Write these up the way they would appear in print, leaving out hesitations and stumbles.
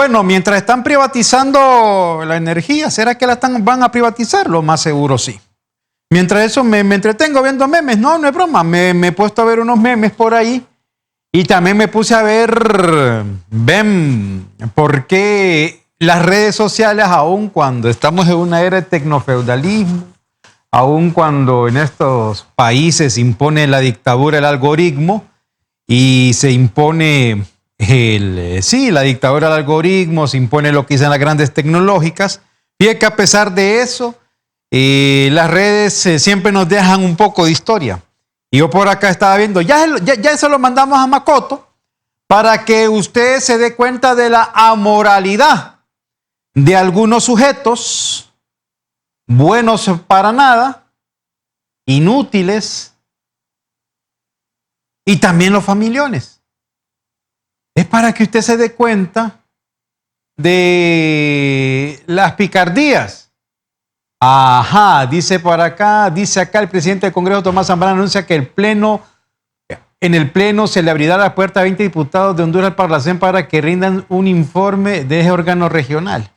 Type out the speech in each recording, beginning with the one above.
Bueno, mientras están privatizando la energía, ¿será que van a privatizar? Lo más seguro sí. Mientras eso me entretengo viendo memes. No, no es broma. Me he puesto a ver unos memes por ahí. Y también me puse a ver, ven, por qué las redes sociales, aun cuando estamos en una era de tecnofeudalismo, aun cuando en estos países impone la dictadura el algoritmo y se impone la dictadura del algoritmo, se impone lo que dicen las grandes tecnológicas, y que a pesar de eso, las redes siempre nos dejan un poco de historia. Y yo por acá estaba viendo, ya eso lo mandamos a Makoto para que usted se dé cuenta de la amoralidad de algunos sujetos, buenos para nada, inútiles, y también los familiones. Es para que usted se dé cuenta de las picardías. Ajá, dice acá el presidente del Congreso, Tomás Zambrano, anuncia que en el Pleno se le abrirá la puerta a 20 diputados de Honduras al Parlacén para que rindan un informe de ese órgano regional.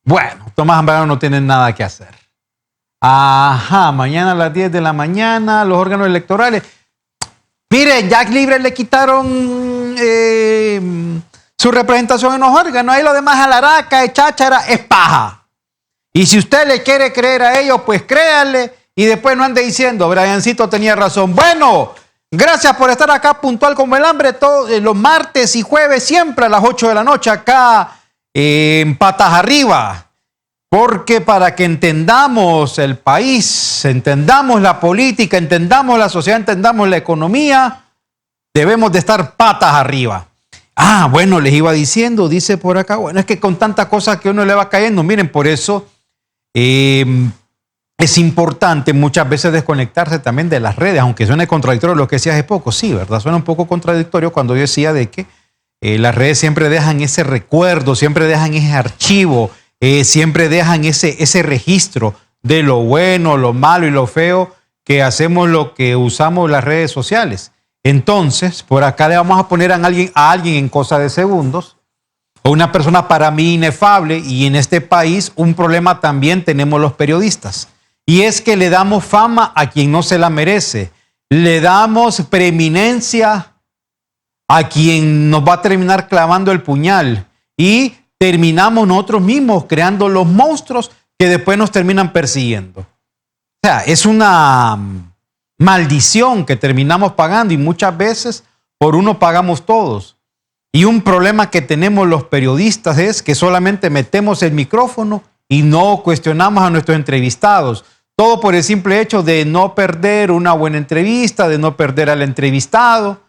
Bueno, Tomás Zambrano no tiene nada que hacer. Ajá, mañana a las 10 de la mañana, los órganos electorales. Mire, Jack Libre le quitaron su representación en los órganos, ahí lo demás alaraca, es cháchara, es paja. Y si usted le quiere creer a ellos, pues créanle y después no ande diciendo, Briancito tenía razón. Bueno, gracias por estar acá puntual como el hambre, todos los martes y jueves, siempre a las 8 de la noche acá en Patas Arriba. Porque para que entendamos el país, entendamos la política, entendamos la sociedad, entendamos la economía, debemos de estar patas arriba. Ah, bueno, les iba diciendo, dice por acá, bueno, es que con tantas cosas que uno le va cayendo, miren, por eso es importante muchas veces desconectarse también de las redes, aunque suene contradictorio lo que decía hace poco, sí, ¿verdad? Suena un poco contradictorio cuando yo decía de que las redes siempre dejan ese recuerdo, siempre dejan ese archivo, siempre dejan ese registro de lo bueno, lo malo y lo feo que hacemos, lo que usamos las redes sociales. Entonces, por acá le vamos a poner a alguien en cosa de segundos, o una persona para mí inefable, y en este país un problema también tenemos los periodistas, y es que le damos fama a quien no se la merece, le damos preeminencia a quien nos va a terminar clavando el puñal, y terminamos nosotros mismos creando los monstruos que después nos terminan persiguiendo. O sea, es una maldición que terminamos pagando, y muchas veces por uno pagamos todos. Y un problema que tenemos los periodistas es que solamente metemos el micrófono y no cuestionamos a nuestros entrevistados. Todo por el simple hecho de no perder una buena entrevista, de no perder al entrevistado.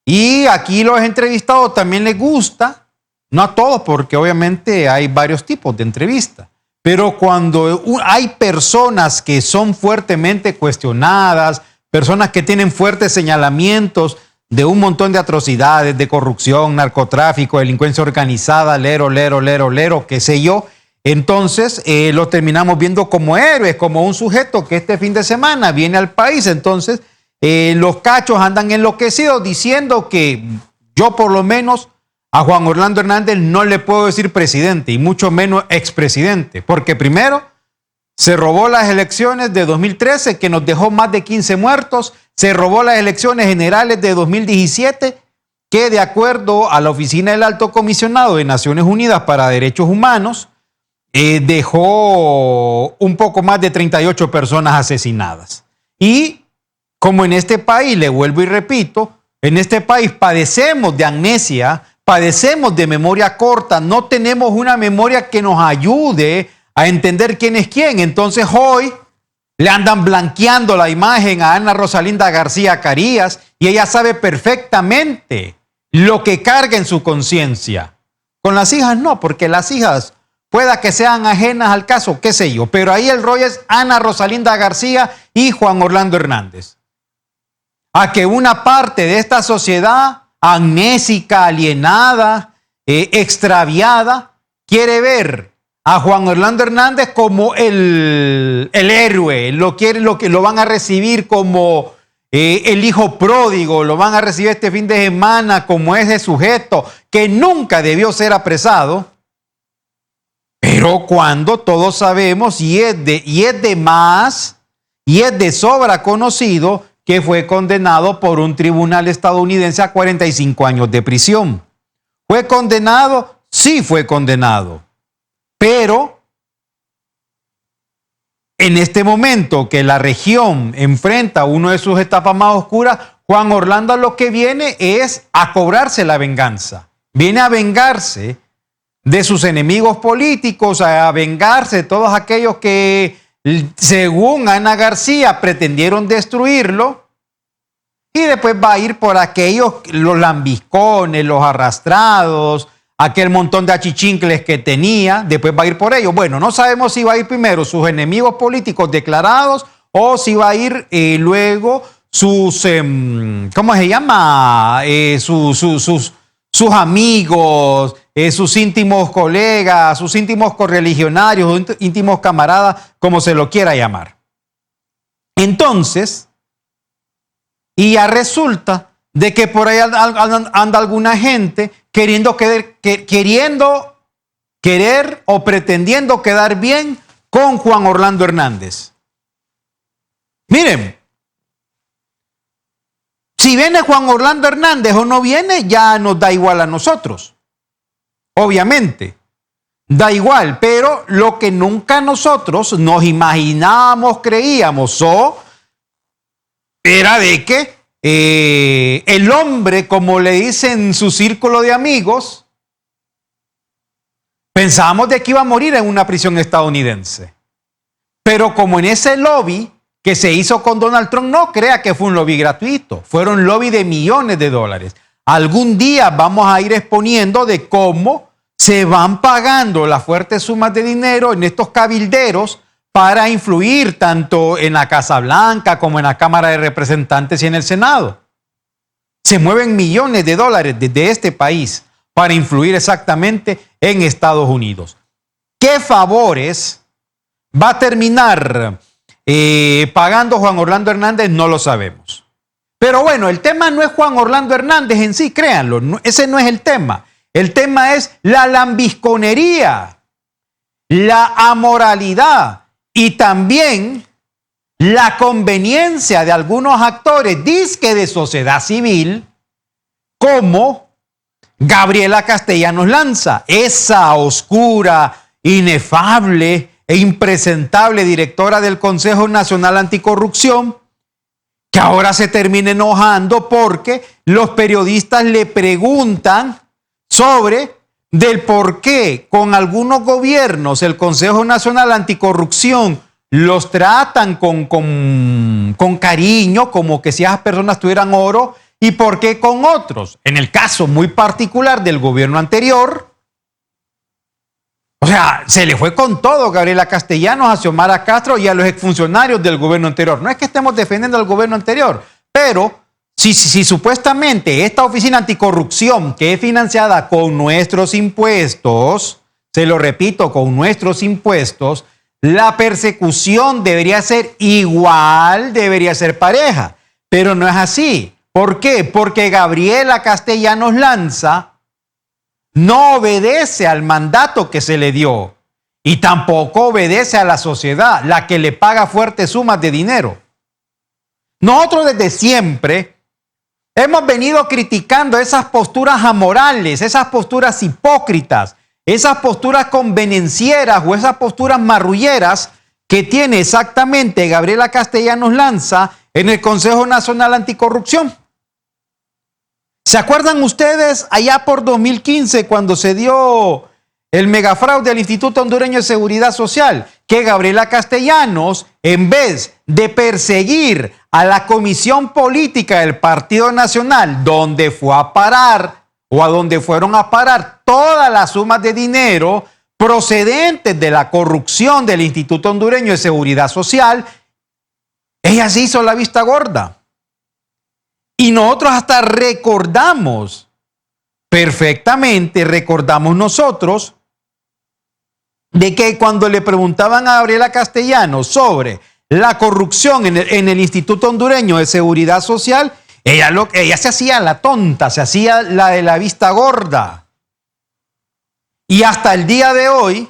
Y aquí los entrevistados también les gusta, no a todos, porque obviamente hay varios tipos de entrevistas. Pero cuando hay personas que son fuertemente cuestionadas, personas que tienen fuertes señalamientos de un montón de atrocidades, de corrupción, narcotráfico, delincuencia organizada, lero, qué sé yo, entonces lo terminamos viendo como héroes, como un sujeto que este fin de semana viene al país. Entonces los cachos andan enloquecidos diciendo que yo por lo menos a Juan Orlando Hernández no le puedo decir presidente, y mucho menos expresidente, porque primero se robó las elecciones de 2013, que nos dejó más de 15 muertos. Se robó las elecciones generales de 2017, que de acuerdo a la Oficina del Alto Comisionado de Naciones Unidas para Derechos Humanos, dejó un poco más de 38 personas asesinadas. Y como en este país, le vuelvo y repito, en este país padecemos de amnesia, padecemos de memoria corta, no tenemos una memoria que nos ayude a entender quién es quién. Entonces hoy le andan blanqueando la imagen a Ana Rosalinda García Carías, y ella sabe perfectamente lo que carga en su conciencia. Con las hijas no, porque las hijas pueda que sean ajenas al caso, qué sé yo, pero ahí el rollo es Ana Rosalinda García y Juan Orlando Hernández. A que una parte de esta sociedad amnésica, alienada, extraviada, quiere ver a Juan Orlando Hernández como el héroe, lo van a recibir como el hijo pródigo, lo van a recibir este fin de semana como ese sujeto que nunca debió ser apresado, Pero cuando todos sabemos y es de sobra conocido que fue condenado por un tribunal estadounidense a 45 años de prisión. ¿Fue condenado? Sí fue condenado. Pero en este momento que la región enfrenta una de sus etapas más oscuras, Juan Orlando lo que viene es a cobrarse la venganza. Viene a vengarse de sus enemigos políticos, a vengarse de todos aquellos que, según Ana García, pretendieron destruirlo. Y después va a ir por aquellos, los lambiscones, los arrastrados, aquel montón de achichincles que tenía. Después va a ir por ellos. Bueno, no sabemos si va a ir primero sus enemigos políticos declarados o si va a ir luego sus, ¿cómo se llama? Sus amigos, sus íntimos colegas, sus íntimos correligionarios, sus íntimos camaradas, como se lo quiera llamar. Entonces, y ya resulta de que por ahí anda alguna gente queriendo querer o pretendiendo quedar bien con Juan Orlando Hernández. Miren, si viene Juan Orlando Hernández o no viene, ya nos da igual a nosotros. Obviamente, da igual, pero lo que nunca nosotros nos imaginábamos, creíamos era de que el hombre, como le dicen su círculo de amigos, pensábamos de que iba a morir en una prisión estadounidense. Pero como en ese lobby que se hizo con Donald Trump, no crea que fue un lobby gratuito, fueron lobby de millones de dólares. Algún día vamos a ir exponiendo de cómo se van pagando las fuertes sumas de dinero en estos cabilderos para influir tanto en la Casa Blanca como en la Cámara de Representantes y en el Senado. Se mueven millones de dólares desde este país para influir exactamente en Estados Unidos. ¿Qué favores va a terminar pagando Juan Orlando Hernández? No lo sabemos. Pero bueno, el tema no es Juan Orlando Hernández en sí, créanlo, ese no es el tema. El tema es la lambisconería, la amoralidad y también la conveniencia de algunos actores, disque de sociedad civil, como Gabriela Castellanos Lanza, esa oscura, inefable e impresentable directora del Consejo Nacional Anticorrupción, que ahora se termina enojando porque los periodistas le preguntan sobre del por qué con algunos gobiernos el Consejo Nacional Anticorrupción los tratan con cariño, como que si esas personas tuvieran oro, y por qué con otros. En el caso muy particular del gobierno anterior, o sea, se le fue con todo Gabriela Castellanos, a Xiomara Castro y a los exfuncionarios del gobierno anterior. No es que estemos defendiendo al gobierno anterior, pero si supuestamente esta oficina anticorrupción, que es financiada con nuestros impuestos, se lo repito, con nuestros impuestos, la persecución debería ser igual, debería ser pareja, pero no es así. ¿Por qué? Porque Gabriela Castellanos Lanza no obedece al mandato que se le dio y tampoco obedece a la sociedad, la que le paga fuertes sumas de dinero. Nosotros desde siempre hemos venido criticando esas posturas amorales, esas posturas hipócritas, esas posturas convenencieras o esas posturas marrulleras que tiene exactamente Gabriela Castellanos Lanza en el Consejo Nacional Anticorrupción. ¿Se acuerdan ustedes allá por 2015 cuando se dio el megafraude al Instituto Hondureño de Seguridad Social? Que Gabriela Castellanos, en vez de perseguir a la Comisión Política del Partido Nacional, donde fue a parar o a donde fueron a parar todas las sumas de dinero procedentes de la corrupción del Instituto Hondureño de Seguridad Social, ella se hizo la vista gorda. Y nosotros hasta recordamos perfectamente, recordamos nosotros, de que cuando le preguntaban a Gabriela Castellanos sobre la corrupción en el Instituto Hondureño de Seguridad Social, ella se hacía la tonta, se hacía la de la vista gorda. Y hasta el día de hoy,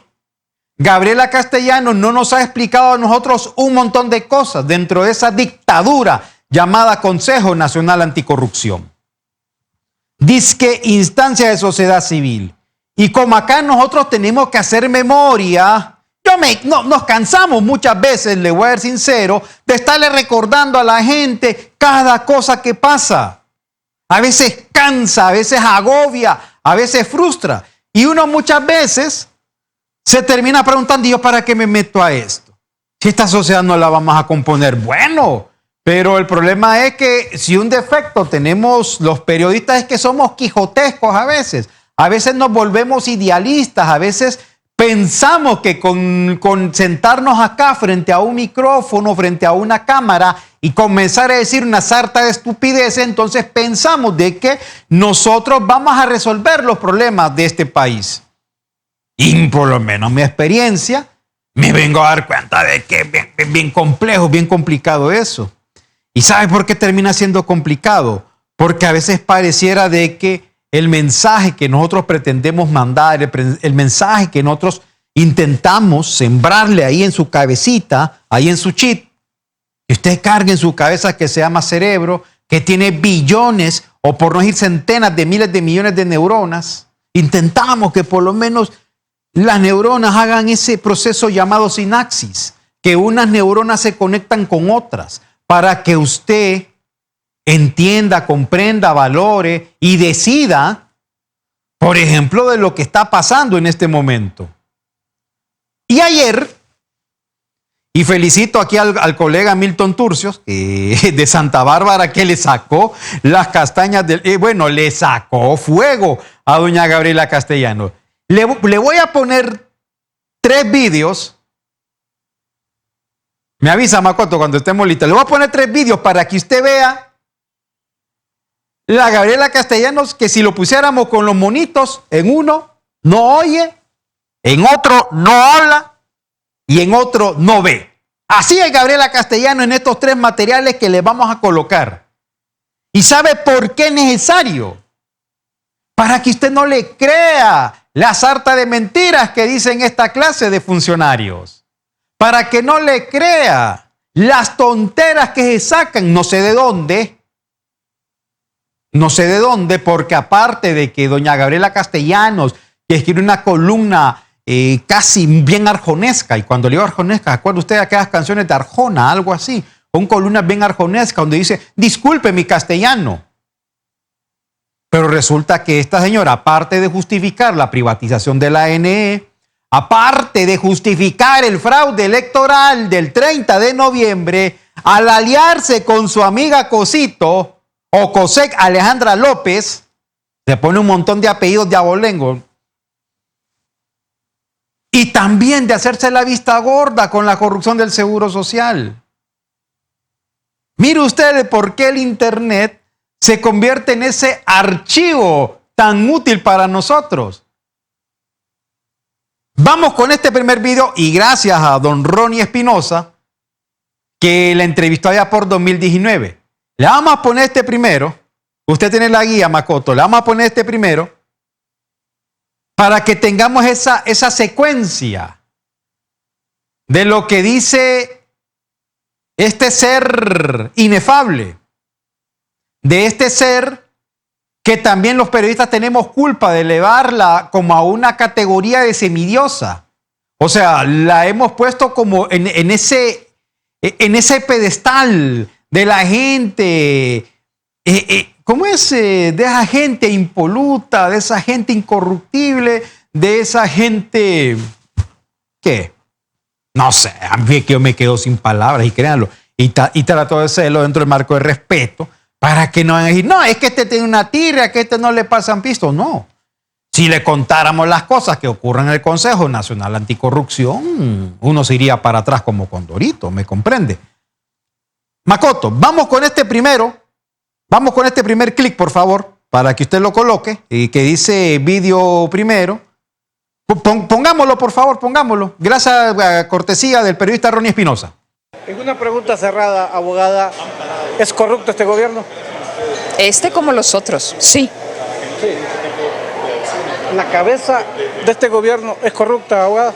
Gabriela Castellanos no nos ha explicado a nosotros un montón de cosas dentro de esa dictadura llamada Consejo Nacional Anticorrupción. Dizque instancia de sociedad civil. Y como acá nosotros tenemos que hacer memoria, nos cansamos muchas veces, le voy a ser sincero, de estarle recordando a la gente cada cosa que pasa. A veces cansa, a veces agobia, a veces frustra. Y uno muchas veces se termina preguntando, ¿y yo para qué me meto a esto? Si esta sociedad no la vamos a componer, bueno, pero el problema es que si un defecto tenemos los periodistas es que somos quijotescos a veces nos volvemos idealistas, a veces pensamos que con sentarnos acá frente a un micrófono, frente a una cámara y comenzar a decir una sarta de estupideces, entonces pensamos de que nosotros vamos a resolver los problemas de este país. Y por lo menos mi experiencia, me vengo a dar cuenta de que es bien complejo, bien complicado eso. ¿Y sabe por qué termina siendo complicado? Porque a veces pareciera de que el mensaje que nosotros pretendemos mandar, el mensaje que nosotros intentamos sembrarle ahí en su cabecita, ahí en su chip, que usted cargue en su cabeza que se llama cerebro, que tiene billones o por no decir centenas de miles de millones de neuronas. Intentamos que por lo menos las neuronas hagan ese proceso llamado sinapsis, que unas neuronas se conectan con otras para que usted entienda, comprenda, valore y decida, por ejemplo, de lo que está pasando en este momento. Y ayer, y felicito aquí al colega Milton Turcios, de Santa Bárbara, que le sacó las castañas, le sacó fuego a doña Gabriela Castellanos. Le voy a poner 3 vídeos. Me avisa, Makoto, cuando estemos listos. Le voy a poner 3 vídeos para que usted vea la Gabriela Castellanos, que si lo pusiéramos con los monitos, en uno no oye, en otro no habla y en otro no ve. Así es Gabriela Castellanos en estos 3 materiales que le vamos a colocar. ¿Y sabe por qué es necesario? Para que usted no le crea la sarta de mentiras que dicen esta clase de funcionarios. Para que no le crea las tonteras que se sacan, no sé de dónde, porque aparte de que doña Gabriela Castellanos, que escribe una columna casi bien arjonesca, y cuando le digo arjonesca, ¿acuerda usted de aquellas canciones de Arjona, algo así? Con columnas bien arjonescas, donde dice, disculpe mi castellano. Pero resulta que esta señora, aparte de justificar la privatización de la ANE, aparte de justificar el fraude electoral del 30 de noviembre, al aliarse con su amiga Cosito, o Cosec Alejandra López, se pone un montón de apellidos de abolengo, y también de hacerse la vista gorda con la corrupción del Seguro Social. Mire usted por qué el Internet se convierte en ese archivo tan útil para nosotros. Vamos con este primer video y gracias a don Ronnie Espinosa, que la entrevistó allá por 2019. Le vamos a poner este primero. Usted tiene la guía, Makoto. Le vamos a poner este primero para que tengamos esa secuencia de lo que dice este ser inefable, de este ser que también los periodistas tenemos culpa de elevarla como a una categoría de semidiosa. O sea, la hemos puesto como en ese pedestal de la gente, ¿cómo es? De esa gente impoluta, de esa gente incorruptible, de esa gente, ¿qué? No sé, a mí que yo me quedo sin palabras y créanlo, y trato de hacerlo dentro del marco de respeto, para que no vayan a decir, no, es que este tiene una tirria, que este no le pasan pisto. No. Si le contáramos las cosas que ocurren en el Consejo Nacional Anticorrupción, uno se iría para atrás como Condorito, ¿me comprende? Makoto, vamos con este primero. Vamos con este primer clic, por favor, para que usted lo coloque y que dice vídeo primero. Pongámoslo, por favor, pongámoslo. Gracias a cortesía del periodista Ronnie Espinosa. En una pregunta cerrada, abogada, ¿es corrupto este gobierno? Este como los otros, sí. Sí. ¿La cabeza de este gobierno es corrupta, abogada?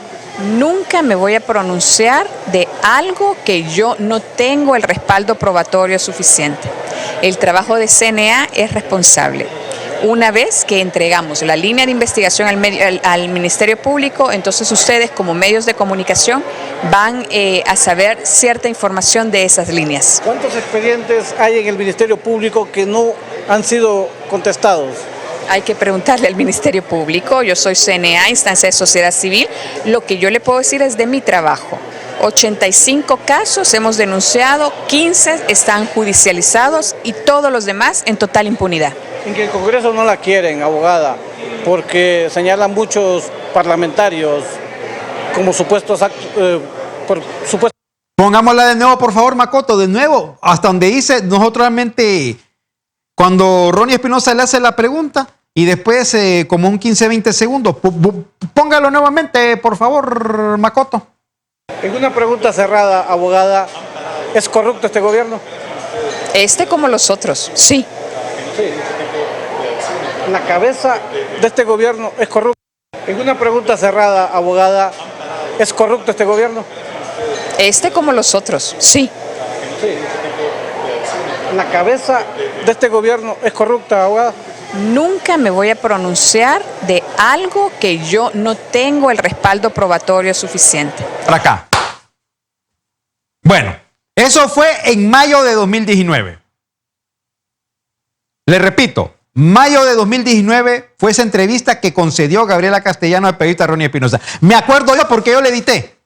Nunca me voy a pronunciar de algo que yo no tengo el respaldo probatorio suficiente. El trabajo de CNA es responsable. Una vez que entregamos la línea de investigación al Ministerio Público, entonces ustedes como medios de comunicación van a saber cierta información de esas líneas. ¿Cuántos expedientes hay en el Ministerio Público que no han sido contestados? Hay que preguntarle al Ministerio Público. Yo soy CNA, instancia de sociedad civil. Lo que yo le puedo decir es de mi trabajo. 85 casos hemos denunciado, 15 están judicializados y todos los demás en total impunidad. En que el Congreso no la quieren, abogada, porque señalan muchos parlamentarios como supuestos actos, por supuestos. Pongámosla de nuevo, por favor, Makoto, de nuevo. Hasta donde dice, nosotros realmente, cuando Ronnie Espinosa le hace la pregunta, y después como un 15-20 segundos, póngalo nuevamente, por favor, Makoto. En una pregunta cerrada, abogada, ¿es corrupto este gobierno? Este como los otros, sí. La cabeza de este gobierno es corrupta. En una pregunta cerrada, abogada, ¿es corrupto este gobierno? Este como los otros, sí. La cabeza de este gobierno es corrupta, abogada. Nunca me voy a pronunciar de algo que yo no tengo el respaldo probatorio suficiente. Para acá. Bueno, eso fue en mayo de 2019. Le repito, mayo de 2019 fue esa entrevista que concedió Gabriela Castellano al periodista Ronnie Espinosa. Me acuerdo yo porque yo le edité.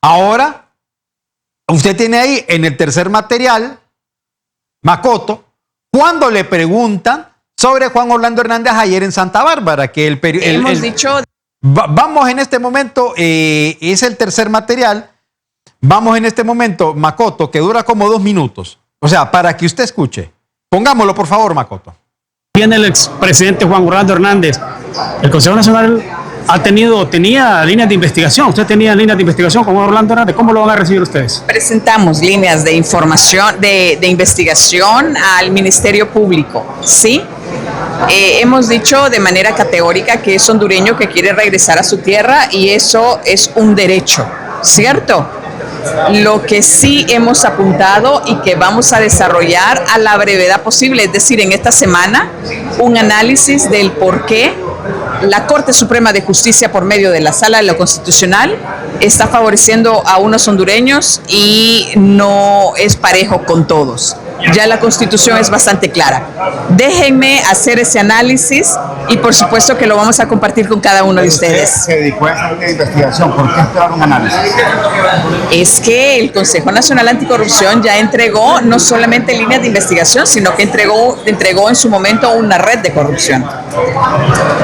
Ahora, usted tiene ahí en el tercer material, Makoto, cuando le preguntan sobre Juan Orlando Hernández ayer en Santa Bárbara, que hemos dicho... Vamos en este momento, es el tercer material, vamos en este momento, Makoto, que dura como 2 minutos. O sea, para que usted escuche. Pongámoslo, por favor, Makoto. Tiene el expresidente Juan Orlando Hernández. El Consejo Nacional tenía líneas de investigación. Usted tenía líneas de investigación con Juan Orlando Hernández. ¿Cómo lo van a recibir ustedes? Presentamos líneas de información, de investigación al Ministerio Público, ¿sí? Hemos dicho de manera categórica que es hondureño que quiere regresar a su tierra y eso es un derecho, ¿cierto? Lo que sí hemos apuntado y que vamos a desarrollar a la brevedad posible, es decir, en esta semana, un análisis del por qué la Corte Suprema de Justicia, por medio de la Sala de lo Constitucional, está favoreciendo a unos hondureños y no es parejo con todos. Ya la Constitución es bastante clara. Déjenme hacer ese análisis y por supuesto que lo vamos a compartir con cada uno de ustedes. Se dedicó a esa investigación. ¿Por qué esperar un análisis? Es que el Consejo Nacional Anticorrupción ya entregó no solamente líneas de investigación, sino que entregó en su momento una red de corrupción.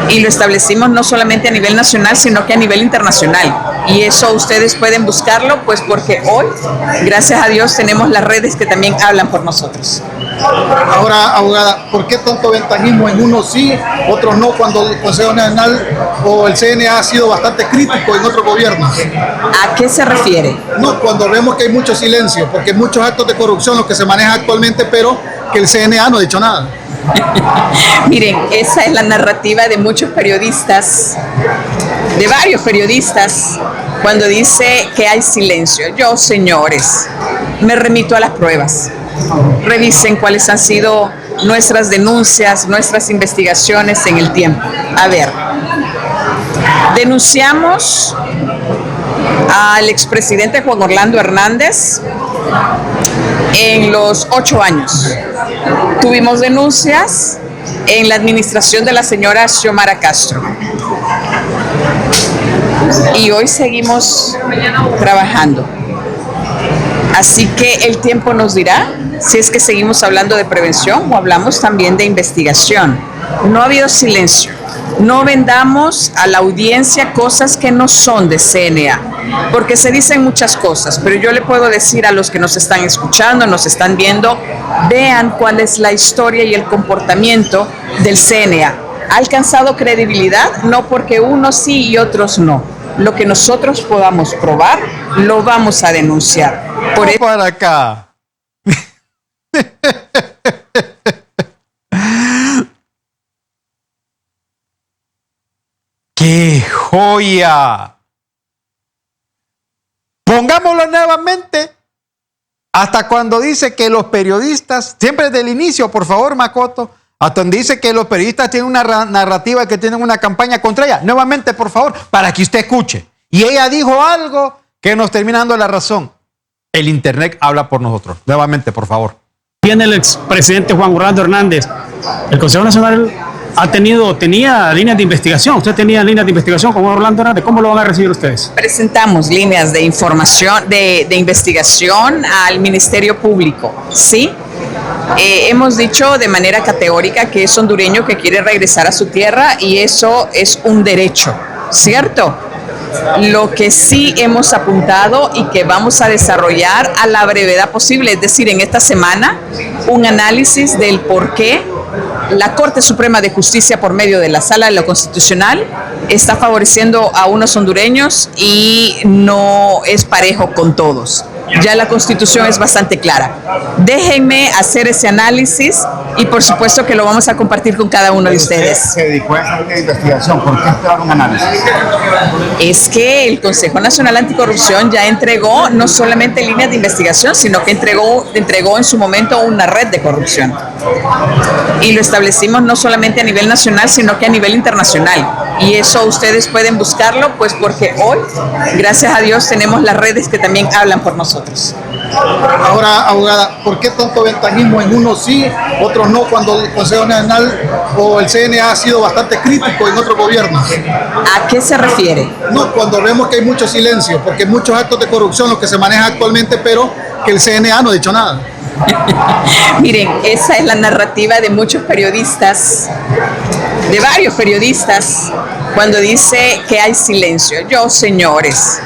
Y lo establecimos no solamente a nivel nacional, sino que a nivel internacional. Y eso ustedes pueden buscarlo, pues porque hoy, gracias a Dios, tenemos las redes que también hablan por nosotros. Ahora, abogada, ¿por qué tanto ventajismo en unos sí, otros no, cuando el Consejo Nacional o el CNA ha sido bastante crítico en otros gobiernos? ¿A qué se refiere? No, cuando vemos que hay mucho silencio, porque hay muchos actos de corrupción los que se manejan actualmente, pero que el CNA no ha dicho nada. Miren, esa es la narrativa de muchos periodistas, de varios periodistas, cuando dice que hay silencio. Yo, señores, me remito a las pruebas. Revisen cuáles han sido nuestras denuncias, nuestras investigaciones en el tiempo. A ver, denunciamos al expresidente Juan Orlando Hernández en los 8 años. Tuvimos denuncias en la administración de la señora Xiomara Castro. Y hoy seguimos trabajando. Así que el tiempo nos dirá si es que seguimos hablando de prevención o hablamos también de investigación. No ha habido silencio. No vendamos a la audiencia cosas que no son de CNA, porque se dicen muchas cosas, pero yo le puedo decir a los que nos están escuchando, nos están viendo, vean cuál es la historia y el comportamiento del CNA. ¿Ha alcanzado credibilidad? No, porque unos sí y otros no. Lo que nosotros podamos probar, lo vamos a denunciar. Por eso... Para acá. ¡Qué joya. Pongámoslo nuevamente hasta cuando dice que los periodistas, siempre desde el inicio, por favor, Makoto, hasta donde dice que los periodistas tienen una narrativa, que tienen una campaña contra ella. Nuevamente, por favor, para que usted escuche. Y ella dijo algo que nos termina dando la razón. El Internet habla por nosotros. Nuevamente, por favor. Tiene el expresidente Juan Orlando Hernández. El Consejo Nacional tenía líneas de investigación. Usted tenía líneas de investigación con Juan Orlando Hernández. ¿Cómo lo van a recibir ustedes? Presentamos líneas de información, de investigación al Ministerio Público, ¿sí? Hemos dicho de manera categórica que es hondureño que quiere regresar a su tierra y eso es un derecho, ¿cierto? Lo que sí hemos apuntado y que vamos a desarrollar a la brevedad posible, es decir, en esta semana, un análisis del por qué la Corte Suprema de Justicia, por medio de la Sala de lo Constitucional, está favoreciendo a unos hondureños y no es parejo con todos. Ya la Constitución es bastante clara. Déjenme hacer ese análisis y por supuesto que lo vamos a compartir con cada uno de ustedes. Se dedicó a esa investigación. ¿Por qué esperar un análisis? Es que el Consejo Nacional Anticorrupción ya entregó no solamente líneas de investigación, sino que entregó en su momento una red de corrupción. Y lo establecimos no solamente a nivel nacional, sino que a nivel internacional. Y eso ustedes pueden buscarlo, pues porque hoy, gracias a Dios, tenemos las redes que también hablan por nosotros. Ahora, abogada, ¿por qué tanto ventajismo en unos sí, otros no, cuando el Consejo Nacional o el CNA ha sido bastante crítico en otros gobiernos? ¿A qué se refiere? No, cuando vemos que hay mucho silencio, porque hay muchos actos de corrupción los que se manejan actualmente, pero que el CNA no ha dicho nada. Miren, esa es la narrativa de muchos periodistas, de varios periodistas, cuando dice que hay silencio. Yo, señores,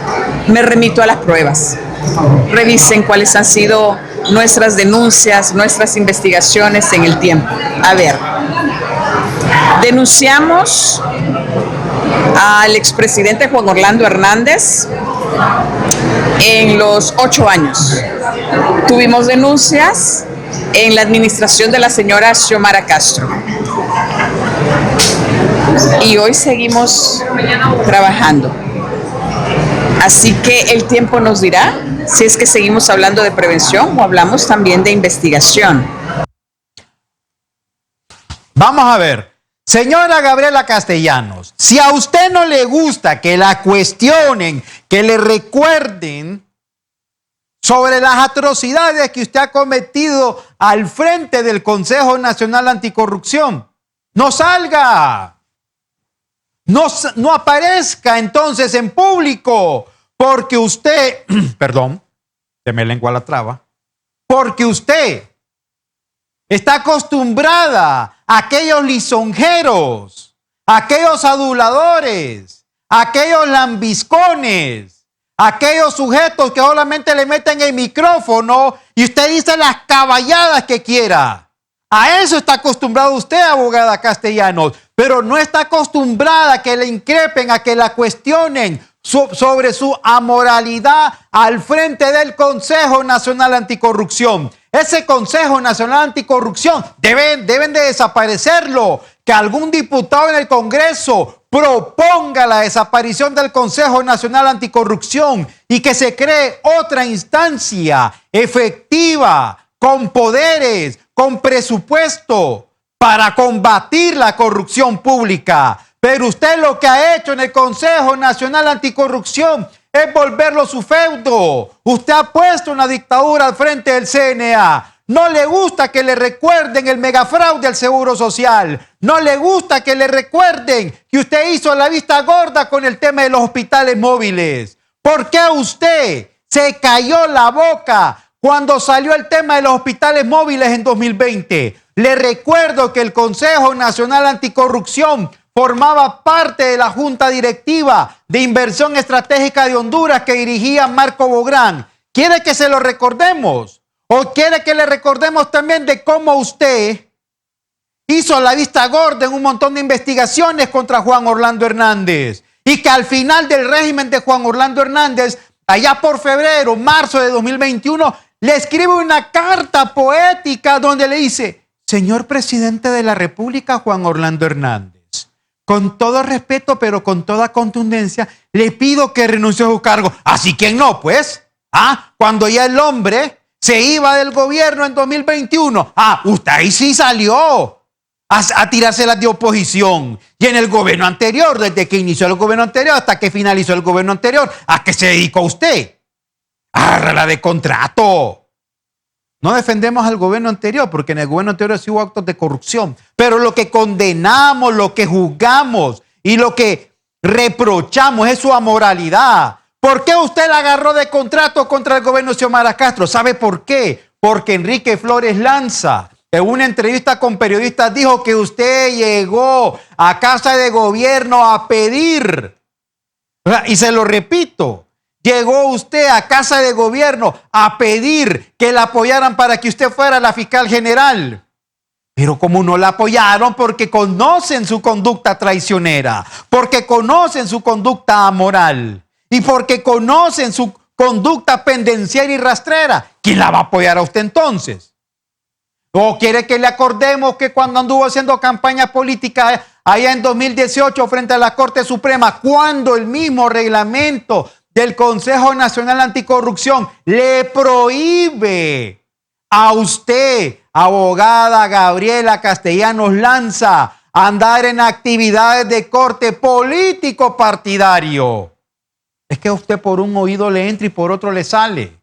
me remito a las pruebas. Revisen cuáles han sido nuestras denuncias, nuestras investigaciones en el tiempo. A ver, denunciamos al expresidente Juan Orlando Hernández en los 8 años. Tuvimos denuncias en la administración de la señora Xiomara Castro. Y hoy seguimos trabajando. Así que el tiempo nos dirá si es que seguimos hablando de prevención o hablamos también de investigación. Vamos a ver. Señora Gabriela Castellanos, si a usted no le gusta que la cuestionen, que le recuerden sobre las atrocidades que usted ha cometido al frente del Consejo Nacional Anticorrupción, no salga. No aparezca entonces en público, porque usted, perdón, se me lengua la traba, porque usted está acostumbrada a aquellos lisonjeros, a aquellos aduladores, a aquellos lambiscones, a aquellos sujetos que solamente le meten el micrófono y usted dice las caballadas que quiera. A eso está acostumbrado usted, abogada Castellanos, pero no está acostumbrada a que le increpen, a que la cuestionen sobre su amoralidad al frente del Consejo Nacional Anticorrupción. Ese Consejo Nacional Anticorrupción deben de desaparecerlo. Que algún diputado en el Congreso proponga la desaparición del Consejo Nacional Anticorrupción y que se cree otra instancia efectiva, con poderes, con presupuesto para combatir la corrupción pública. Pero usted lo que ha hecho en el Consejo Nacional Anticorrupción es volverlo su feudo. Usted ha puesto una dictadura al frente del CNA. No le gusta que le recuerden el megafraude al Seguro Social. No le gusta que le recuerden que usted hizo la vista gorda con el tema de los hospitales móviles. ¿Por qué usted se cayó la boca cuando salió el tema de los hospitales móviles en 2020? Le recuerdo que el Consejo Nacional Anticorrupción formaba parte de la Junta Directiva de Inversión Estratégica de Honduras que dirigía Marco Bográn. ¿Quiere que se lo recordemos? ¿O quiere que le recordemos también de cómo usted hizo la vista gorda en un montón de investigaciones contra Juan Orlando Hernández? Y que al final del régimen de Juan Orlando Hernández, allá por febrero, marzo de 2021, le escribe una carta poética donde le dice: señor presidente de la República Juan Orlando Hernández, con todo respeto, pero con toda contundencia, le pido que renuncie a su cargo. Así que no, pues. Cuando ya el hombre se iba del gobierno en 2021. Usted ahí sí salió a tirárselas de oposición. Y en el gobierno anterior, desde que inició el gobierno anterior hasta que finalizó el gobierno anterior, ¿a qué se dedicó usted? A la de contrato. No defendemos al gobierno anterior, porque en el gobierno anterior sí hubo actos de corrupción. Pero lo que condenamos, lo que juzgamos y lo que reprochamos es su amoralidad. ¿Por qué usted la agarró de contrato contra el gobierno de Xiomara Castro? ¿Sabe por qué? Porque Enrique Flores Lanza, en una entrevista con periodistas, dijo que usted llegó a Casa de Gobierno a pedir. Y se lo repito. Llegó usted a Casa de Gobierno a pedir que la apoyaran para que usted fuera la fiscal general. Pero como no la apoyaron, porque conocen su conducta traicionera, porque conocen su conducta amoral y porque conocen su conducta pendenciera y rastrera, ¿quién la va a apoyar a usted entonces? ¿O quiere que le acordemos que cuando anduvo haciendo campaña política allá en 2018 frente a la Corte Suprema, cuando el mismo reglamento del Consejo Nacional Anticorrupción le prohíbe a usted, abogada Gabriela Castellanos Lanza, andar en actividades de corte político partidario? Es que a usted por un oído le entra y por otro le sale.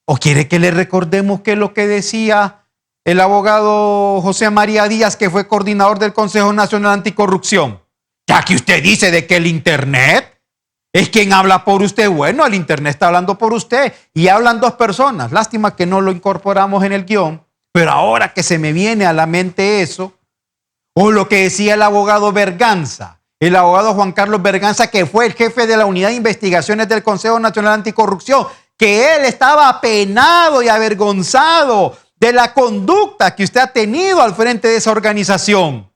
¿O quiere que le recordemos qué es lo que decía el abogado José María Díaz, que fue coordinador del Consejo Nacional Anticorrupción? Ya que usted dice de que el Internet es quien habla por usted. Bueno, el Internet está hablando por usted y hablan dos personas. Lástima que no lo incorporamos en el guión, pero ahora que se me viene a la mente eso, o lo que decía el abogado Berganza, el abogado Juan Carlos Berganza, que fue el jefe de la Unidad de Investigaciones del Consejo Nacional Anticorrupción, que él estaba apenado y avergonzado de la conducta que usted ha tenido al frente de esa organización.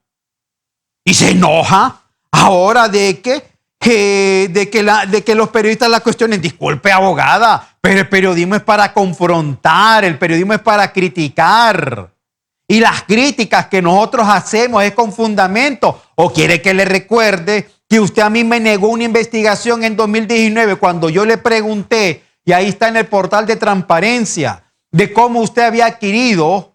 Y se enoja ahora de que los periodistas la cuestionen. Disculpe, abogada, pero el periodismo es para confrontar, el periodismo es para criticar. Y las críticas que nosotros hacemos es con fundamento. ¿O quiere que le recuerde que usted a mí me negó una investigación en 2019 cuando yo le pregunté, y ahí está en el portal de transparencia, de cómo usted había adquirido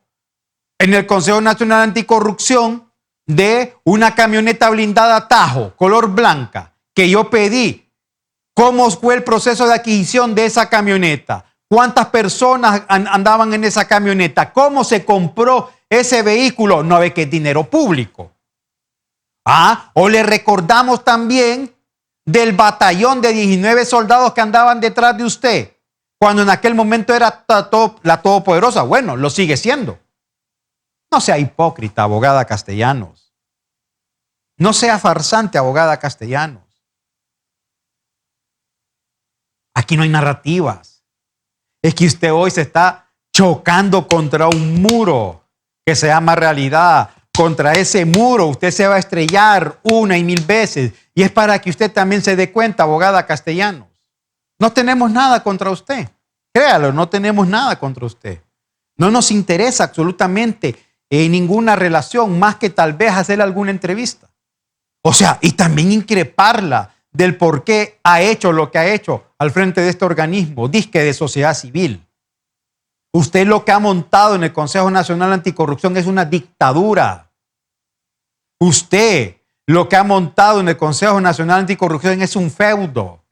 en el Consejo Nacional Anticorrupción de una camioneta blindada Tajo, color blanca, que yo pedí? ¿Cómo fue el proceso de adquisición de esa camioneta? ¿Cuántas personas andaban en esa camioneta? ¿Cómo se compró ese vehículo? No ve que es dinero público. O le recordamos también del batallón de 19 soldados que andaban detrás de usted, cuando en aquel momento era la todopoderosa. Bueno, lo sigue siendo. No sea hipócrita, abogada Castellanos. No sea farsante, abogada Castellanos. Aquí no hay narrativas. Es que usted hoy se está chocando contra un muro que se llama realidad. Contra ese muro usted se va a estrellar una y mil veces. Y es para que usted también se dé cuenta, abogada Castellanos. No tenemos nada contra usted. Créalo, no tenemos nada contra usted. No nos interesa absolutamente ninguna relación más que tal vez hacerle alguna entrevista. O sea, y también increparla del por qué ha hecho lo que ha hecho al frente de este organismo, disque de sociedad civil. Usted lo que ha montado en el Consejo Nacional Anticorrupción es una dictadura. Usted lo que ha montado en el Consejo Nacional Anticorrupción es un feudo,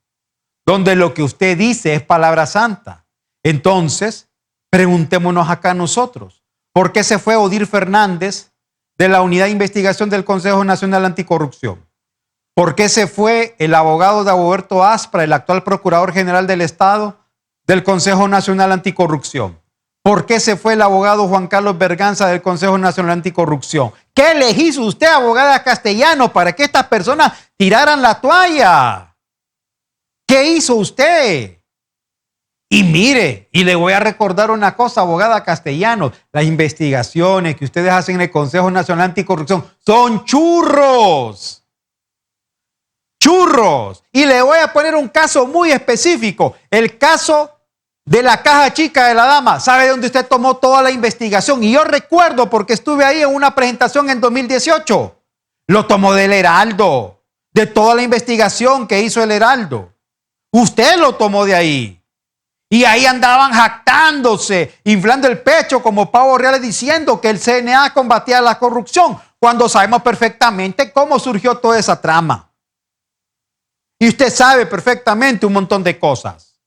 donde lo que usted dice es palabra santa. Entonces, preguntémonos acá nosotros, ¿por qué se fue Odir Fernández de la Unidad de Investigación del Consejo Nacional Anticorrupción? ¿Por qué se fue el abogado Dagoberto Aspra, el actual Procurador General del Estado, del Consejo Nacional Anticorrupción? ¿Por qué se fue el abogado Juan Carlos Berganza del Consejo Nacional Anticorrupción? ¿Qué le hizo usted, abogada Castellanos, para que estas personas tiraran la toalla? ¿Qué hizo usted? Y mire, y le voy a recordar una cosa, abogada Castellanos, las investigaciones que ustedes hacen en el Consejo Nacional Anticorrupción son churros. Churros. Y le voy a poner un caso muy específico, el caso de la caja chica de la dama. ¿Sabe dónde usted tomó toda la investigación? Y yo recuerdo porque estuve ahí en una presentación en 2018. Lo tomó del Heraldo, de toda la investigación que hizo el Heraldo. Usted lo tomó de ahí. Y ahí andaban jactándose, inflando el pecho como pavos reales diciendo que el CNA combatía la corrupción, cuando sabemos perfectamente cómo surgió toda esa trama. Y usted sabe perfectamente un montón de cosas.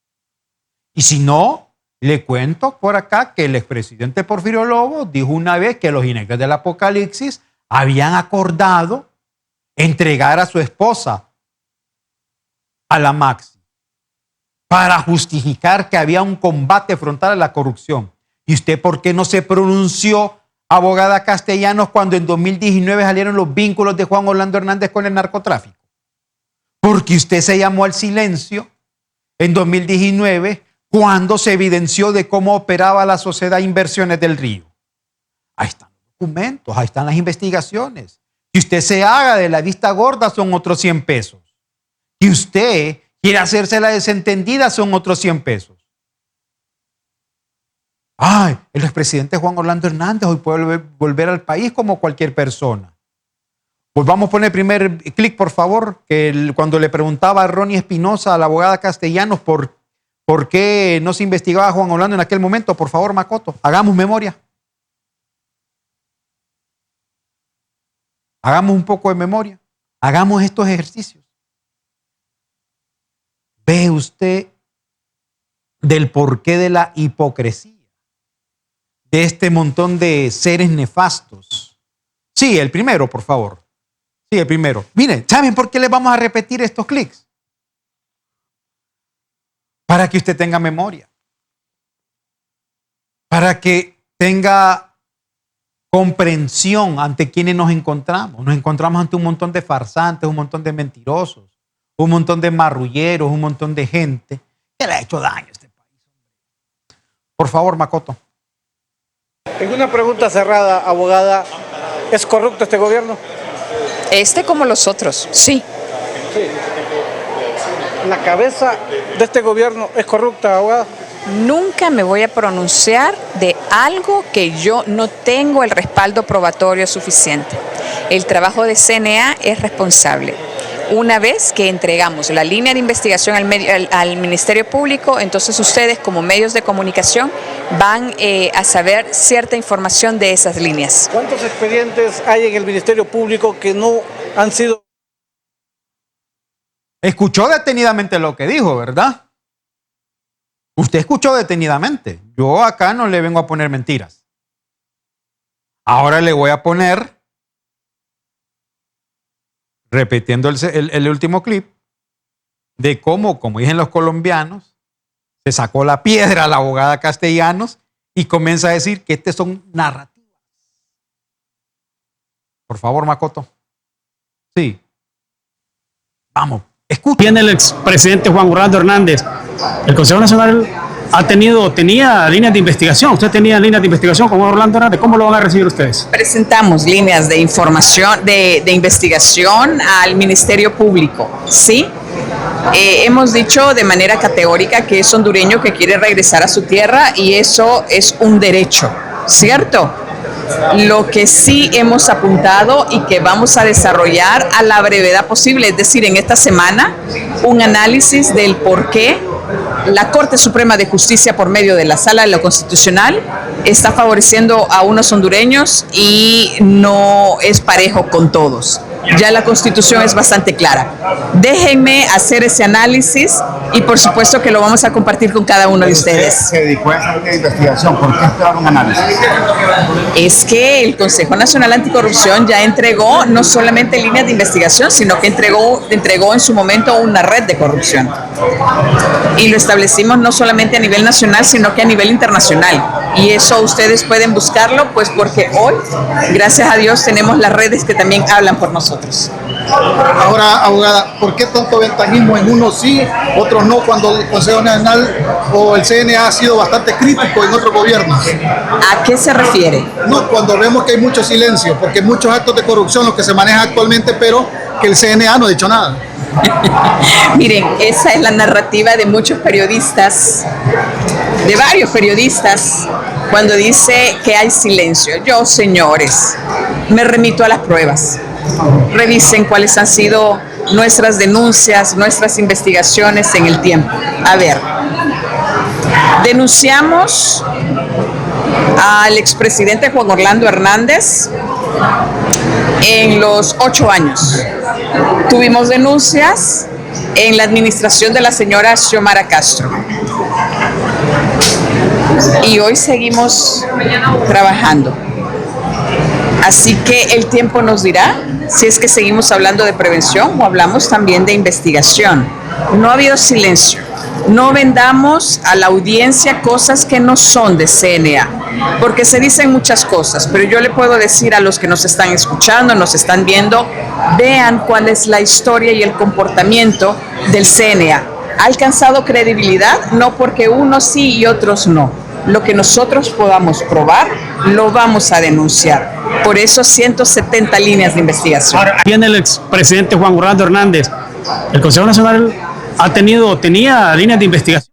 Y si no, le cuento por acá que el expresidente Porfirio Lobo dijo una vez que los jinetes del Apocalipsis habían acordado entregar a su esposa a la Maxi para justificar que había un combate frontal a la corrupción. ¿Y usted por qué no se pronunció, abogada Castellanos, cuando en 2019 salieron los vínculos de Juan Orlando Hernández con el narcotráfico? Porque usted se llamó al silencio en 2019 cuando se evidenció de cómo operaba la sociedad Inversiones del Río. Ahí están los documentos, ahí están las investigaciones. Que usted se haga de la vista gorda son otros 100 pesos. Que usted quiere hacerse la desentendida son otros 100 pesos. Ay, el expresidente Juan Orlando Hernández hoy puede volver al país como cualquier persona. Pues vamos a poner el primer clic, por favor, que cuando le preguntaba a Ronnie Espinosa, a la abogada Castellanos, por qué no se investigaba a Juan Orlando en aquel momento. Por favor, Macoto, hagamos memoria. Hagamos un poco de memoria. Hagamos estos ejercicios. ¿Ve usted del porqué de la hipocresía de este montón de seres nefastos? Sí, el primero, por favor. Sí, el primero. Miren, ¿saben por qué les vamos a repetir estos clics? Para que usted tenga memoria. Para que tenga comprensión ante quienes nos encontramos. Nos encontramos ante un montón de farsantes, un montón de mentirosos, un montón de marrulleros, un montón de gente que le ha hecho daño a este país. Por favor, Macoto. En una pregunta cerrada, abogada, ¿es corrupto este gobierno? Este como los otros, sí. ¿La cabeza de este gobierno es corrupta, abogada? Nunca me voy a pronunciar de algo que yo no tengo el respaldo probatorio suficiente. El trabajo de CNA es responsable. Una vez que entregamos la línea de investigación al Ministerio Público, entonces ustedes como medios de comunicación van a saber cierta información de esas líneas. ¿Cuántos expedientes hay en el Ministerio Público que no han sido? Escuchó detenidamente lo que dijo, ¿verdad? Usted escuchó detenidamente. Yo acá no le vengo a poner mentiras. Ahora le voy a poner, repitiendo el último clip, de cómo, como dicen los colombianos, se sacó la piedra a la abogada Castellanos y comienza a decir que estas son narrativas. Por favor, Macoto. Sí. Vamos, escucha. Tiene el expresidente Juan Orlando Hernández. El Consejo Nacional tenía líneas de investigación. Usted tenía líneas de investigación con Orlando Hernández. ¿Cómo lo van a recibir ustedes? Presentamos líneas de información, de investigación al Ministerio Público, ¿sí? Hemos dicho de manera categórica que es hondureño que quiere regresar a su tierra y eso es un derecho, ¿cierto? Lo que sí hemos apuntado y que vamos a desarrollar a la brevedad posible, es decir, en esta semana, un análisis del por qué la Corte Suprema de Justicia, por medio de la Sala de lo Constitucional, está favoreciendo a unos hondureños y no es parejo con todos. Ya la Constitución es bastante clara. Déjenme hacer ese análisis y por supuesto que lo vamos a compartir con cada uno de ustedes. Se dedicó a esa investigación. ¿Por qué esperar un análisis? Es que el Consejo Nacional Anticorrupción ya entregó no solamente líneas de investigación, sino que entregó en su momento una red de corrupción. Y lo establecimos no solamente a nivel nacional, sino que a nivel internacional. Y eso ustedes pueden buscarlo, pues porque hoy, gracias a Dios, tenemos las redes que también hablan por nosotros. Ahora, abogada, ¿por qué tanto ventajismo en unos sí, otros no, cuando el Consejo Nacional o el CNA ha sido bastante crítico en otros gobiernos? ¿A qué se refiere? No, cuando vemos que hay mucho silencio, porque hay muchos actos de corrupción los que se manejan actualmente, pero que el CNA no ha dicho nada. Miren, esa es la narrativa de muchos periodistas de varios periodistas cuando dice que hay silencio. Yo, señores, me remito a las pruebas. Revisen cuáles han sido nuestras denuncias, nuestras investigaciones en el tiempo. A ver, denunciamos al expresidente Juan Orlando Hernández en los 8 años. Tuvimos denuncias en la administración de la señora Xiomara Castro. Y hoy seguimos trabajando. Así que el tiempo nos dirá si es que seguimos hablando de prevención o hablamos también de investigación. No ha habido silencio. No vendamos a la audiencia cosas que no son de CNA, porque se dicen muchas cosas, pero yo le puedo decir a los que nos están escuchando, nos están viendo, vean cuál es la historia y el comportamiento del CNA. ¿Ha alcanzado credibilidad? No porque unos sí y otros no. Lo que nosotros podamos probar, lo vamos a denunciar. Por eso 170 líneas de investigación. Ahora, viene el expresidente Juan Orlando Hernández. El Consejo Nacional tenía líneas de investigación.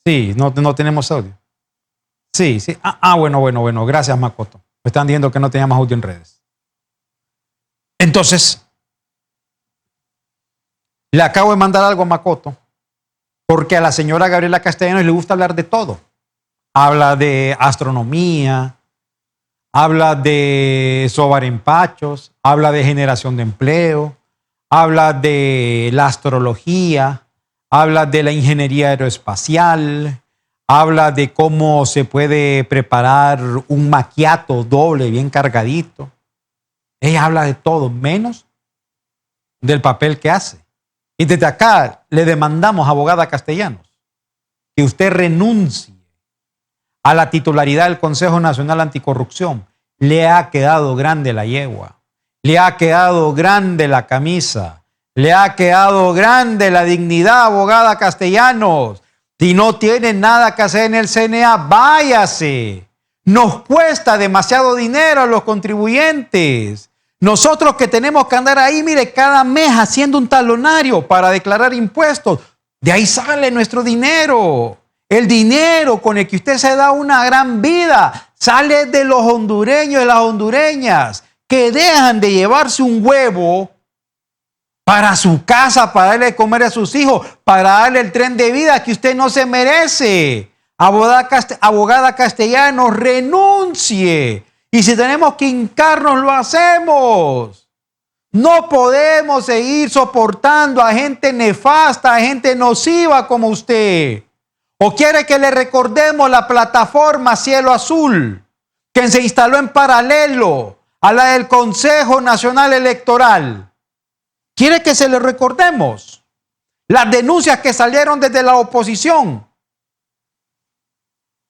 Sí, no tenemos audio. Sí. Bueno. Gracias, Makoto. Me están diciendo que no teníamos audio en redes. Entonces, le acabo de mandar algo a Makoto, porque a la señora Gabriela Castellanos le gusta hablar de todo. Habla de astronomía, habla de sobarempachos, habla de generación de empleo, habla de la astrología, habla de la ingeniería aeroespacial, habla de cómo se puede preparar un macchiato doble bien cargadito. Ella habla de todo, menos del papel que hace. Y desde acá le demandamos, abogada Castellanos, que usted renuncie a la titularidad del Consejo Nacional Anticorrupción. Le ha quedado grande la yegua, le ha quedado grande la camisa, le ha quedado grande la dignidad, abogada Castellanos. Si no tiene nada que hacer en el CNA, váyase. Nos cuesta demasiado dinero a los contribuyentes. Nosotros que tenemos que andar ahí, mire, cada mes haciendo un talonario para declarar impuestos. De ahí sale nuestro dinero. El dinero con el que usted se da una gran vida sale de los hondureños y las hondureñas que dejan de llevarse un huevo para su casa, para darle de comer a sus hijos, para darle el tren de vida que usted no se merece. Abogada Castellanos, renuncie. Y si tenemos que hincarnos, lo hacemos. No podemos seguir soportando a gente nefasta, a gente nociva como usted. ¿O quiere que le recordemos la plataforma Cielo Azul, que se instaló en paralelo a la del Consejo Nacional Electoral? ¿Quiere que se le recordemos las denuncias que salieron desde la oposición?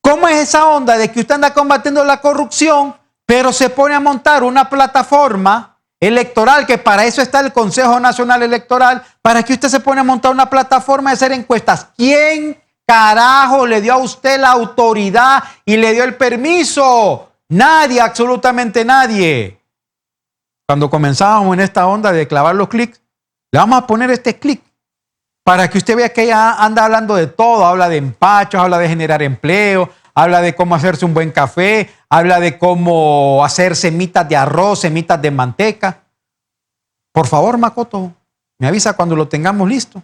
¿Cómo es esa onda de que usted anda combatiendo la corrupción, pero se pone a montar una plataforma electoral, que para eso está el Consejo Nacional Electoral, para que usted se pone a montar una plataforma de hacer encuestas? ¿Quién carajo le dio a usted la autoridad y le dio el permiso? Nadie, absolutamente nadie. Cuando comenzábamos en esta onda de clavar los clics, le vamos a poner este clic Para que usted vea que ella anda hablando de todo, habla de empachos, habla de generar empleo, habla de cómo hacerse un buen café, habla de cómo hacer semitas de arroz, semitas de manteca. Por favor, Makoto, me avisa cuando lo tengamos listo.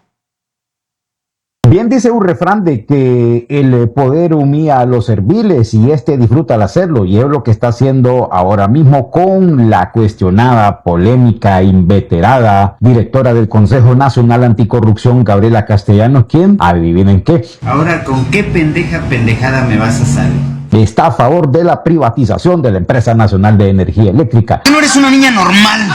Bien dice un refrán de que el poder humilla a los serviles y este disfruta al hacerlo, y es lo que está haciendo ahora mismo con la cuestionada, polémica, inveterada directora del Consejo Nacional Anticorrupción, Gabriela Castellanos, quien, adivinen qué. Ahora, ¿con qué pendejada me vas a salir? Está a favor de la privatización de la Empresa Nacional de Energía Eléctrica. Tú no eres una niña normal.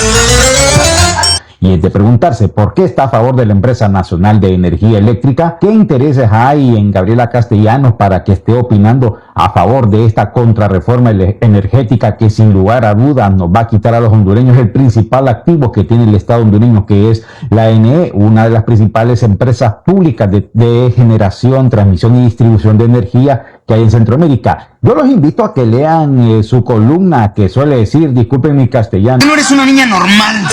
Y es de preguntarse por qué está a favor de la Empresa Nacional de Energía Eléctrica, qué intereses hay en Gabriela Castellanos para que esté opinando a favor de esta contrarreforma energética que sin lugar a dudas nos va a quitar a los hondureños el principal activo que tiene el Estado hondureño, que es la ANE, una de las principales empresas públicas de generación, transmisión y distribución de energía que hay en Centroamérica. Yo los invito a que lean su columna que suele decir, disculpen mi castellano. Tú no eres una niña normal.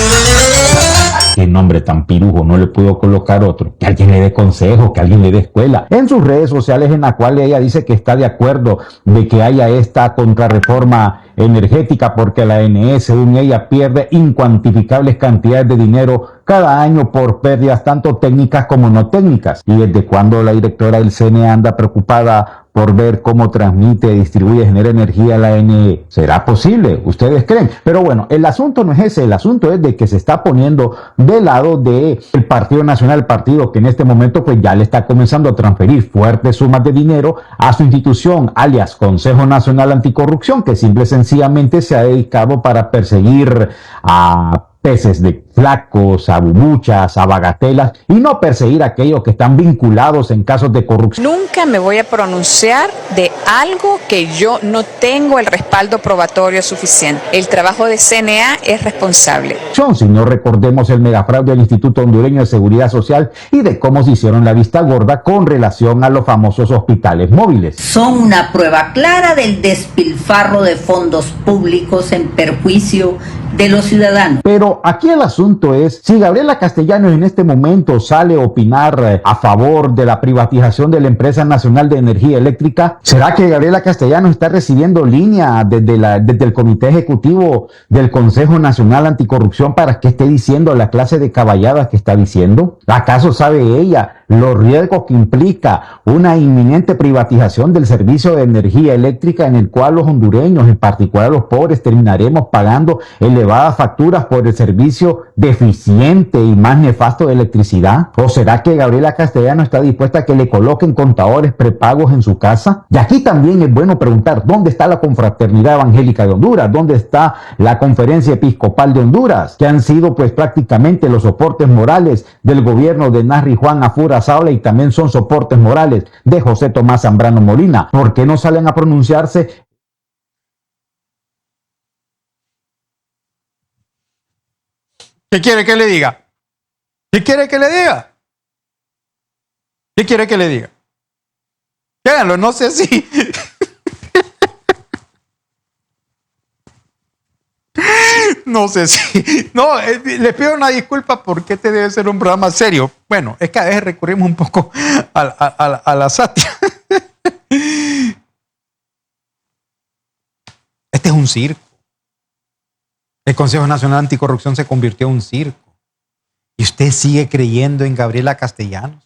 Qué nombre tan pirujo, no le puedo colocar otro. Que alguien le dé consejo, que alguien le dé escuela. En sus redes sociales, en la cual ella dice que está de acuerdo de que haya esta contrarreforma energética porque la ANE, según ella, pierde incuantificables cantidades de dinero cada año por pérdidas tanto técnicas como no técnicas. Y desde cuando la directora del CNE anda preocupada por ver cómo transmite, distribuye, genera energía la ANE. ¿Será posible? ¿Ustedes creen? Pero bueno, el asunto no es ese, el asunto es de que se está poniendo del lado del Partido Nacional, partido que en este momento pues ya le está comenzando a transferir fuertes sumas de dinero a su institución, alias Consejo Nacional Anticorrupción, que simple y sencillamente se ha dedicado para perseguir a peces de flacos, a bubuchas, a bagatelas y no perseguir a aquellos que están vinculados en casos de corrupción. Nunca me voy a pronunciar de algo que yo no tengo el respaldo probatorio suficiente. El trabajo de CNA es responsable. Si no recordemos el megafraude del Instituto Hondureño de Seguridad Social y de cómo se hicieron la vista gorda con relación a los famosos hospitales móviles. Son una prueba clara del despilfarro de fondos públicos en perjuicio de los ciudadanos. Pero aquí el asunto es, si Gabriela Castellanos en este momento sale a opinar a favor de la privatización de la Empresa Nacional de Energía Eléctrica, ¿será que Gabriela Castellanos está recibiendo línea desde el Comité Ejecutivo del Consejo Nacional Anticorrupción para que esté diciendo la clase de caballadas que está diciendo? ¿Acaso sabe ella los riesgos que implica una inminente privatización del servicio de energía eléctrica en el cual los hondureños, en particular los pobres, terminaremos pagando elevadas facturas por el servicio deficiente y más nefasto de electricidad? ¿O será que Gabriela Castellanos está dispuesta a que le coloquen contadores prepagos en su casa? Y aquí también es bueno preguntar, ¿dónde está la Confraternidad Evangélica de Honduras? ¿Dónde está la Conferencia Episcopal de Honduras? Que han sido pues prácticamente los soportes morales del gobierno de Nasri Juan Afura Saula y también son soportes morales de José Tomás Zambrano Molina. ¿Por qué no salen a pronunciarse? ¿Qué quiere que le diga? ¿Qué quiere que le diga? ¿Qué quiere que le diga? Créanlo, no sé si... No sé si... No, les pido una disculpa porque este debe ser un programa serio. Bueno, es que a veces recurrimos un poco a la sátira. Este es un circo. El Consejo Nacional Anticorrupción se convirtió en un circo. Y usted sigue creyendo en Gabriela Castellanos.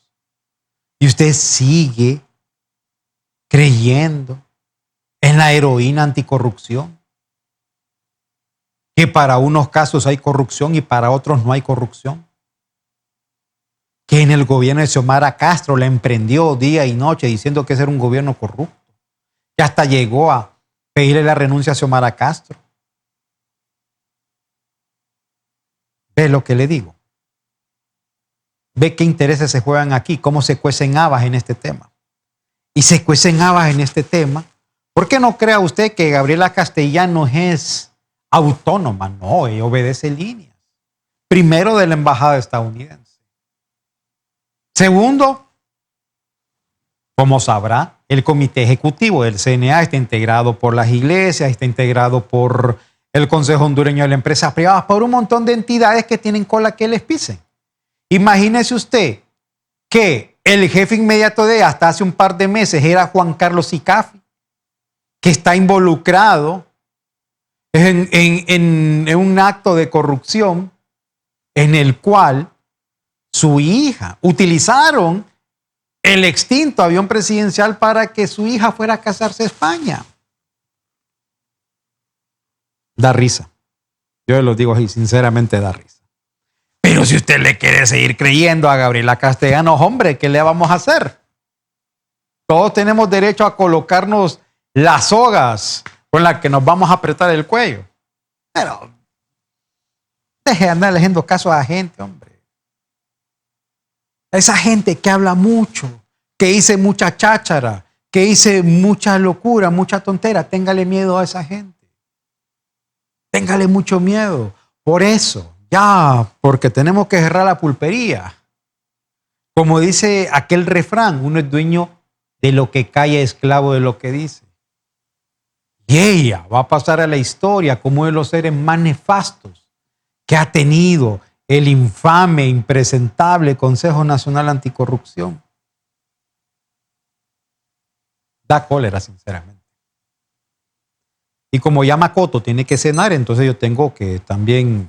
Y usted sigue creyendo en la heroína anticorrupción. Que para unos casos hay corrupción y para otros no hay corrupción. Que en el gobierno de Xiomara Castro la emprendió día y noche diciendo que ese era un gobierno corrupto. Que hasta llegó a pedirle la renuncia a Xiomara Castro. ¿Ve lo que le digo? ¿Ve qué intereses se juegan aquí? ¿Cómo se cuecen habas en este tema? Y se cuecen habas en este tema. ¿Por qué no crea usted que Gabriela Castellanos es autónoma? No, ella obedece líneas. Primero, de la embajada estadounidense. Segundo, como sabrá, el comité ejecutivo del CNA está integrado por las iglesias, está integrado por el Consejo Hondureño de la Empresa Privada, por un montón de entidades que tienen cola que les pisen. Imagínese usted que el jefe inmediato de hasta hace un par de meses era Juan Carlos Sicafi, que está involucrado en un acto de corrupción en el cual su hija, utilizaron el extinto avión presidencial para que su hija fuera a casarse a España. Da risa. Yo lo digo así, sinceramente da risa. Pero si usted le quiere seguir creyendo a Gabriela Castellanos, hombre, ¿qué le vamos a hacer? Todos tenemos derecho a colocarnos las sogas con las que nos vamos a apretar el cuello. Pero deje de andar haciendo caso a la gente, hombre. Esa gente que habla mucho, que dice mucha cháchara, que dice mucha locura, mucha tontera, téngale miedo a esa gente. Téngale mucho miedo. Por eso, ya, porque tenemos que cerrar la pulpería. Como dice aquel refrán, uno es dueño de lo que calla, esclavo de lo que dice. Y ella va a pasar a la historia como uno de los seres más nefastos que ha tenido el infame, impresentable Consejo Nacional Anticorrupción. Da cólera, sinceramente. Y como ya Makoto tiene que cenar, entonces yo tengo que también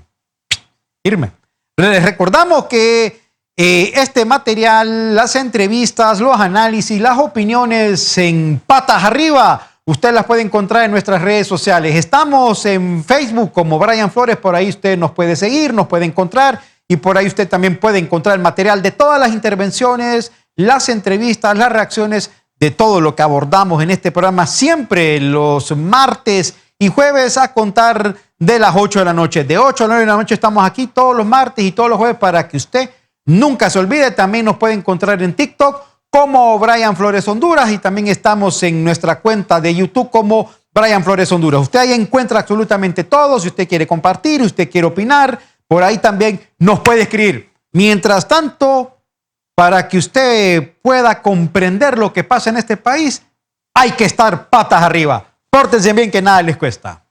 irme. Les recordamos que este material, las entrevistas, los análisis, las opiniones en Patas Arriba, usted las puede encontrar en nuestras redes sociales. Estamos en Facebook como Brian Flores, por ahí usted nos puede seguir, nos puede encontrar y por ahí usted también puede encontrar el material de todas las intervenciones, las entrevistas, las reacciones de todo lo que abordamos en este programa, siempre los martes y jueves a contar de las 8 de la noche. De 8 a 9 de la noche estamos aquí todos los martes y todos los jueves para que usted nunca se olvide. También nos puede encontrar en TikTok como Brian Flores Honduras y también estamos en nuestra cuenta de YouTube como Brian Flores Honduras. Usted ahí encuentra absolutamente todo. Si usted quiere compartir, usted quiere opinar, por ahí también nos puede escribir. Mientras tanto, para que usted pueda comprender lo que pasa en este país, hay que estar patas arriba. Pórtense bien que nada les cuesta.